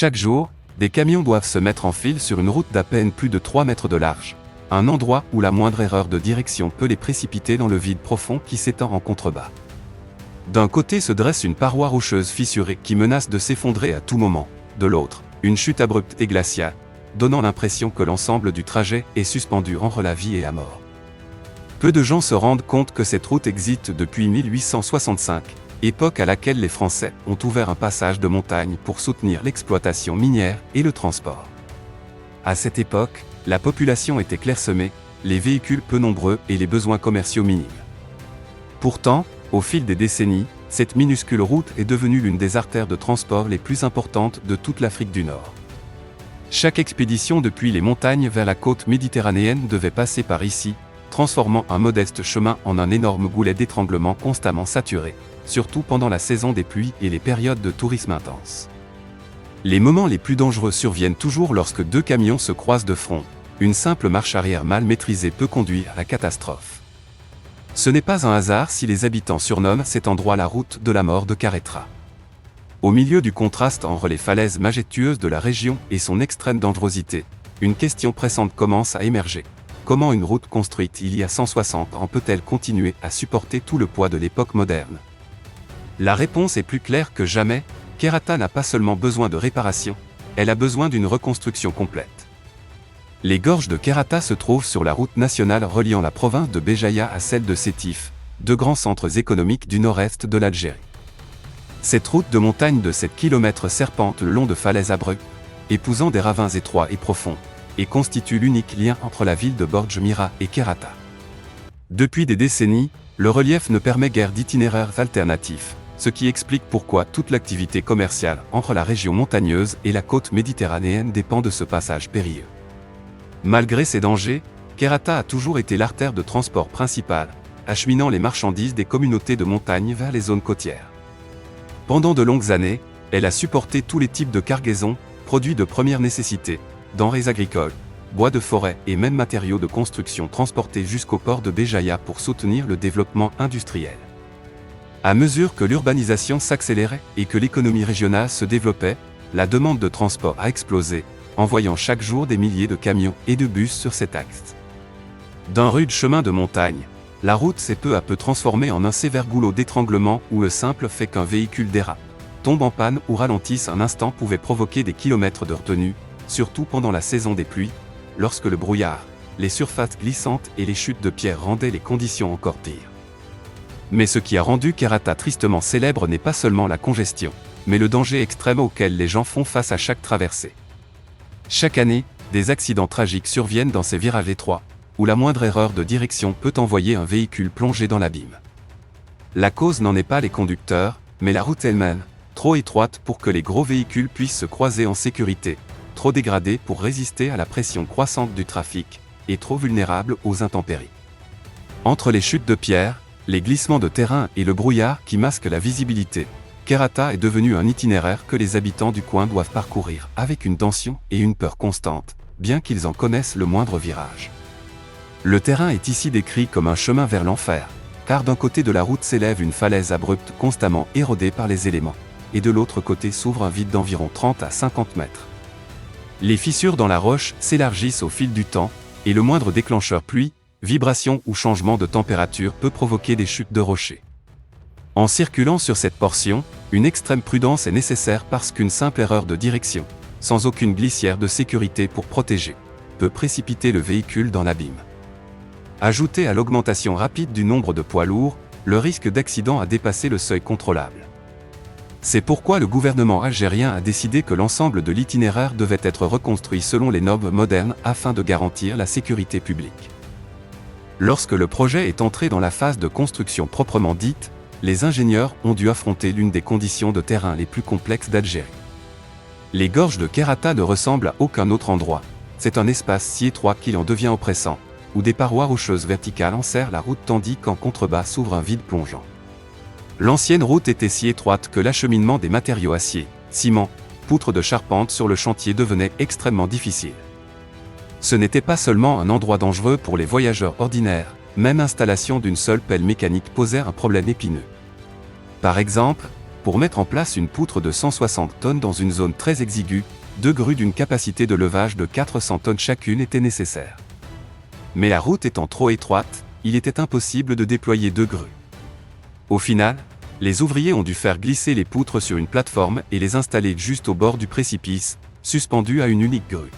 Chaque jour, des camions doivent se mettre en file sur une route d'à peine plus de 3 mètres de large, un endroit où la moindre erreur de direction peut les précipiter dans le vide profond qui s'étend en contrebas. D'un côté se dresse une paroi rocheuse fissurée qui menace de s'effondrer à tout moment, de l'autre, une chute abrupte et glaciale, donnant l'impression que l'ensemble du trajet est suspendu entre la vie et la mort. Peu de gens se rendent compte que cette route existe depuis 1865, époque à laquelle les Français ont ouvert un passage de montagne pour soutenir l'exploitation minière et le transport. À cette époque, la population était clairsemée, les véhicules peu nombreux et les besoins commerciaux minimes. Pourtant, au fil des décennies, cette minuscule route est devenue l'une des artères de transport les plus importantes de toute l'Afrique du Nord. Chaque expédition depuis les montagnes vers la côte méditerranéenne devait passer par ici, transformant un modeste chemin en un énorme goulet d'étranglement constamment saturé, surtout pendant la saison des pluies et les périodes de tourisme intense. Les moments les plus dangereux surviennent toujours lorsque deux camions se croisent de front. Une simple marche arrière mal maîtrisée peut conduire à la catastrophe. Ce n'est pas un hasard si les habitants surnomment cet endroit la route de la mort de Karetra. Au milieu du contraste entre les falaises majestueuses de la région et son extrême dangerosité, une question pressante commence à émerger. Comment une route construite il y a 160 ans peut-elle continuer à supporter tout le poids de l'époque moderne? La réponse est plus claire que jamais, Karetra n'a pas seulement besoin de réparation, elle a besoin d'une reconstruction complète. Les gorges de Karetra se trouvent sur la route nationale reliant la province de Béjaïa à celle de Sétif, deux grands centres économiques du nord-est de l'Algérie. Cette route de montagne de 7 km serpente le long de falaises abruptes, épousant des ravins étroits et profonds, et constitue l'unique lien entre la ville de Borj Mira et Karetra. Depuis des décennies, le relief ne permet guère d'itinéraires alternatifs, ce qui explique pourquoi toute l'activité commerciale entre la région montagneuse et la côte méditerranéenne dépend de ce passage périlleux. Malgré ces dangers, Karetra a toujours été l'artère de transport principale, acheminant les marchandises des communautés de montagne vers les zones côtières. Pendant de longues années, elle a supporté tous les types de cargaisons, produits de première nécessité, denrées agricoles, bois de forêt et même matériaux de construction transportés jusqu'au port de Béjaïa pour soutenir le développement industriel. À mesure que l'urbanisation s'accélérait et que l'économie régionale se développait, la demande de transport a explosé, envoyant chaque jour des milliers de camions et de bus sur cet axe. D'un rude chemin de montagne, la route s'est peu à peu transformée en un sévère goulot d'étranglement où le simple fait qu'un véhicule dérape, tombe en panne ou ralentisse un instant pouvait provoquer des kilomètres de retenue, surtout pendant la saison des pluies, lorsque le brouillard, les surfaces glissantes et les chutes de pierres rendaient les conditions encore pires. Mais ce qui a rendu Karetra tristement célèbre n'est pas seulement la congestion, mais le danger extrême auquel les gens font face à chaque traversée. Chaque année, des accidents tragiques surviennent dans ces virages étroits, où la moindre erreur de direction peut envoyer un véhicule plongé dans l'abîme. La cause n'en est pas les conducteurs, mais la route elle-même, trop étroite pour que les gros véhicules puissent se croiser en sécurité, trop dégradée pour résister à la pression croissante du trafic, et trop vulnérable aux intempéries. Entre les chutes de pierres, les glissements de terrain et le brouillard qui masquent la visibilité, Karetra est devenu un itinéraire que les habitants du coin doivent parcourir avec une tension et une peur constantes, bien qu'ils en connaissent le moindre virage. Le terrain est ici décrit comme un chemin vers l'enfer, car d'un côté de la route s'élève une falaise abrupte constamment érodée par les éléments, et de l'autre côté s'ouvre un vide d'environ 30 à 50 mètres. Les fissures dans la roche s'élargissent au fil du temps, et le moindre déclencheur pluie, vibration ou changement de température peut provoquer des chutes de rochers. En circulant sur cette portion, une extrême prudence est nécessaire parce qu'une simple erreur de direction, sans aucune glissière de sécurité pour protéger, peut précipiter le véhicule dans l'abîme. Ajouté à l'augmentation rapide du nombre de poids lourds, le risque d'accident a dépassé le seuil contrôlable. C'est pourquoi le gouvernement algérien a décidé que l'ensemble de l'itinéraire devait être reconstruit selon les normes modernes afin de garantir la sécurité publique. Lorsque le projet est entré dans la phase de construction proprement dite, les ingénieurs ont dû affronter l'une des conditions de terrain les plus complexes d'Algérie. Les gorges de Karetra ne ressemblent à aucun autre endroit, c'est un espace si étroit qu'il en devient oppressant, où des parois rocheuses verticales enserrent la route tandis qu'en contrebas s'ouvre un vide plongeant. L'ancienne route était si étroite que l'acheminement des matériaux acier, ciment, poutres de charpente sur le chantier devenait extrêmement difficile. Ce n'était pas seulement un endroit dangereux pour les voyageurs ordinaires, même l'installation d'une seule pelle mécanique posait un problème épineux. Par exemple, Pour mettre en place une poutre de 160 tonnes dans une zone très exiguë, 2 grues d'une capacité de levage de 400 tonnes chacune étaient nécessaires. Mais la route étant trop étroite, il était impossible de déployer 2 grues. Au final, les ouvriers ont dû faire glisser les poutres sur une plateforme et les installer juste au bord du précipice, suspendues à une unique grue.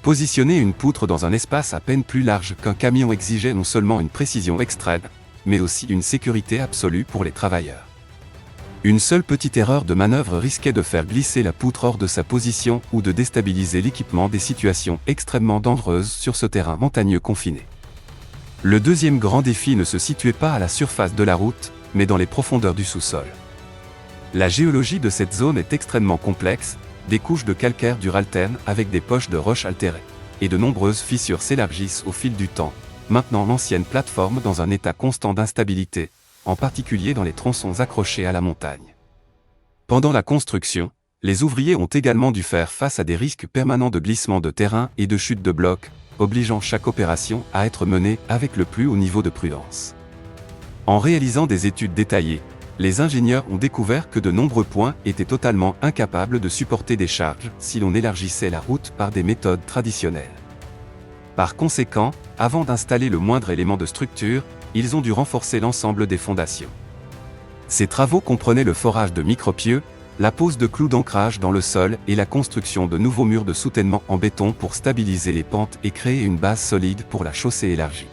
Positionner une poutre dans un espace à peine plus large qu'un camion exigeait non seulement une précision extrême, mais aussi une sécurité absolue pour les travailleurs. Une seule petite erreur de manœuvre risquait de faire glisser la poutre hors de sa position ou de déstabiliser l'équipement, des situations extrêmement dangereuses sur ce terrain montagneux confiné. Le deuxième grand défi ne se situait pas à la surface de la route, mais dans les profondeurs du sous-sol. La géologie de cette zone est extrêmement complexe, des couches de calcaire dures alternent avec des poches de roches altérées, et de nombreuses fissures s'élargissent au fil du temps, maintenant l'ancienne plateforme dans un état constant d'instabilité, en particulier dans les tronçons accrochés à la montagne. Pendant la construction, les ouvriers ont également dû faire face à des risques permanents de glissement de terrain et de chute de blocs, obligeant chaque opération à être menée avec le plus haut niveau de prudence. En réalisant des études détaillées, les ingénieurs ont découvert que de nombreux points étaient totalement incapables de supporter des charges si l'on élargissait la route par des méthodes traditionnelles. Par conséquent, avant d'installer le moindre élément de structure, ils ont dû renforcer l'ensemble des fondations. Ces travaux comprenaient le forage de micropieux, la pose de clous d'ancrage dans le sol et la construction de nouveaux murs de soutènement en béton pour stabiliser les pentes et créer une base solide pour la chaussée élargie.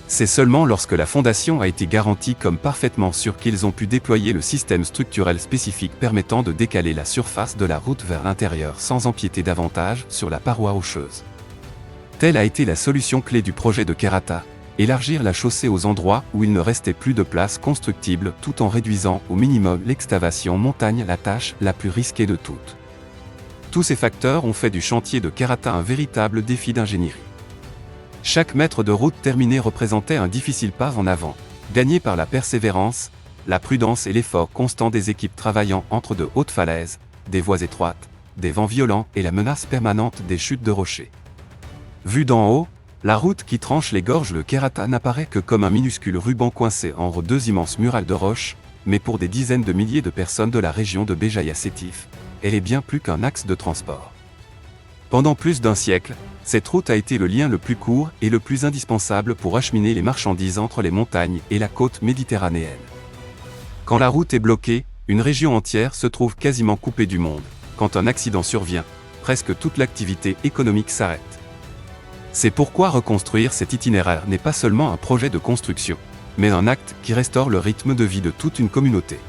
C'est seulement lorsque la fondation a été garantie comme parfaitement sûre qu'ils ont pu déployer le système structurel spécifique permettant de décaler la surface de la route vers l'intérieur sans empiéter davantage sur la paroi rocheuse. Telle a été la solution clé du projet de Kerata, élargir la chaussée aux endroits où il ne restait plus de place constructible tout en réduisant au minimum l'excavation montagne, la tâche la plus risquée de toutes. Tous ces facteurs ont fait du chantier de Kerata un véritable défi d'ingénierie. Chaque mètre de route terminé représentait un difficile pas en avant, gagné par la persévérance, la prudence et l'effort constant des équipes travaillant entre de hautes falaises, des voies étroites, des vents violents et la menace permanente des chutes de rochers. Vue d'en haut, la route qui tranche les gorges de Kerata n'apparaît que comme un minuscule ruban coincé entre 2 immenses murailles de roches, mais pour des dizaines de milliers de personnes de la région de Béjaïa Sétif, elle est bien plus qu'un axe de transport. Pendant plus d'un siècle, cette route a été le lien le plus court et le plus indispensable pour acheminer les marchandises entre les montagnes et la côte méditerranéenne. Quand la route est bloquée, une région entière se trouve quasiment coupée du monde. Quand un accident survient, presque toute l'activité économique s'arrête. C'est pourquoi reconstruire cet itinéraire n'est pas seulement un projet de construction, mais un acte qui restaure le rythme de vie de toute une communauté.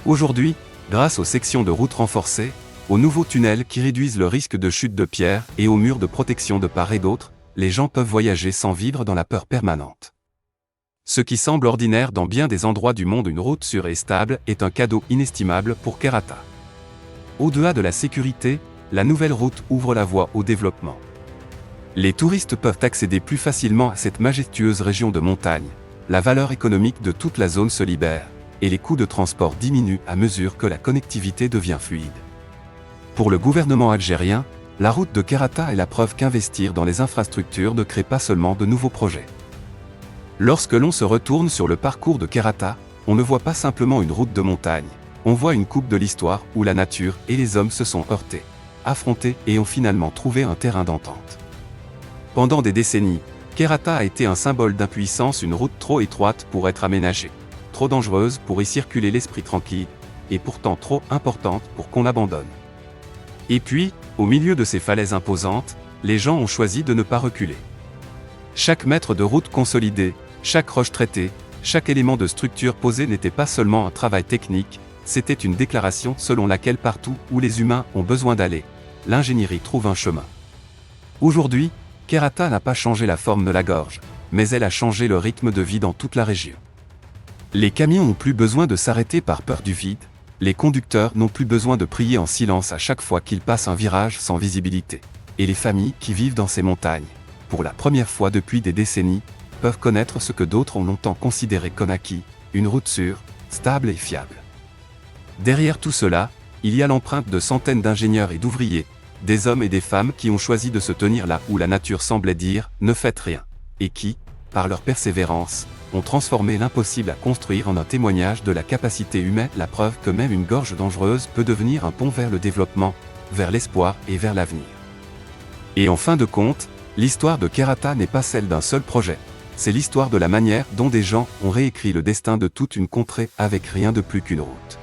Aujourd'hui, grâce aux sections de routes renforcées, aux nouveaux tunnels qui réduisent le risque de chute de pierre et aux murs de protection de part et d'autre, les gens peuvent voyager sans vivre dans la peur permanente. Ce qui semble ordinaire dans bien des endroits du monde, une route sûre et stable, est un cadeau inestimable pour Kerata. Au-delà de la sécurité, la nouvelle route ouvre la voie au développement. Les touristes peuvent accéder plus facilement à cette majestueuse région de montagne, la valeur économique de toute la zone se libère, et les coûts de transport diminuent à mesure que la connectivité devient fluide. Pour le gouvernement algérien, la route de Kerata est la preuve qu'investir dans les infrastructures ne crée pas seulement de nouveaux projets. Lorsque l'on se retourne sur le parcours de Kerata, on ne voit pas simplement une route de montagne, on voit une coupe de l'histoire où la nature et les hommes se sont heurtés, affrontés et ont finalement trouvé un terrain d'entente. Pendant des décennies, Kerata a été un symbole d'impuissance, une route trop étroite pour être aménagée, trop dangereuse pour y circuler l'esprit tranquille, et pourtant trop importante pour qu'on l'abandonne. Et puis, au milieu de ces falaises imposantes, les gens ont choisi de ne pas reculer. Chaque mètre de route consolidé, chaque roche traitée, chaque élément de structure posé n'était pas seulement un travail technique, c'était une déclaration selon laquelle partout où les humains ont besoin d'aller, l'ingénierie trouve un chemin. Aujourd'hui, Kerata n'a pas changé la forme de la gorge, mais elle a changé le rythme de vie dans toute la région. Les camions n'ont plus besoin de s'arrêter par peur du vide, les conducteurs n'ont plus besoin de prier en silence à chaque fois qu'ils passent un virage sans visibilité. Et les familles qui vivent dans ces montagnes, pour la première fois depuis des décennies, peuvent connaître ce que d'autres ont longtemps considéré comme acquis, une route sûre, stable et fiable. Derrière tout cela, il y a l'empreinte de centaines d'ingénieurs et d'ouvriers, des hommes et des femmes qui ont choisi de se tenir là où la nature semblait dire « ne faites rien », et qui, par leur persévérance, ont transformé l'impossible à construire en un témoignage de la capacité humaine, la preuve que même une gorge dangereuse peut devenir un pont vers le développement, vers l'espoir et vers l'avenir. Et en fin de compte, l'histoire de Kerata n'est pas celle d'un seul projet. C'est l'histoire de la manière dont des gens ont réécrit le destin de toute une contrée avec rien de plus qu'une route.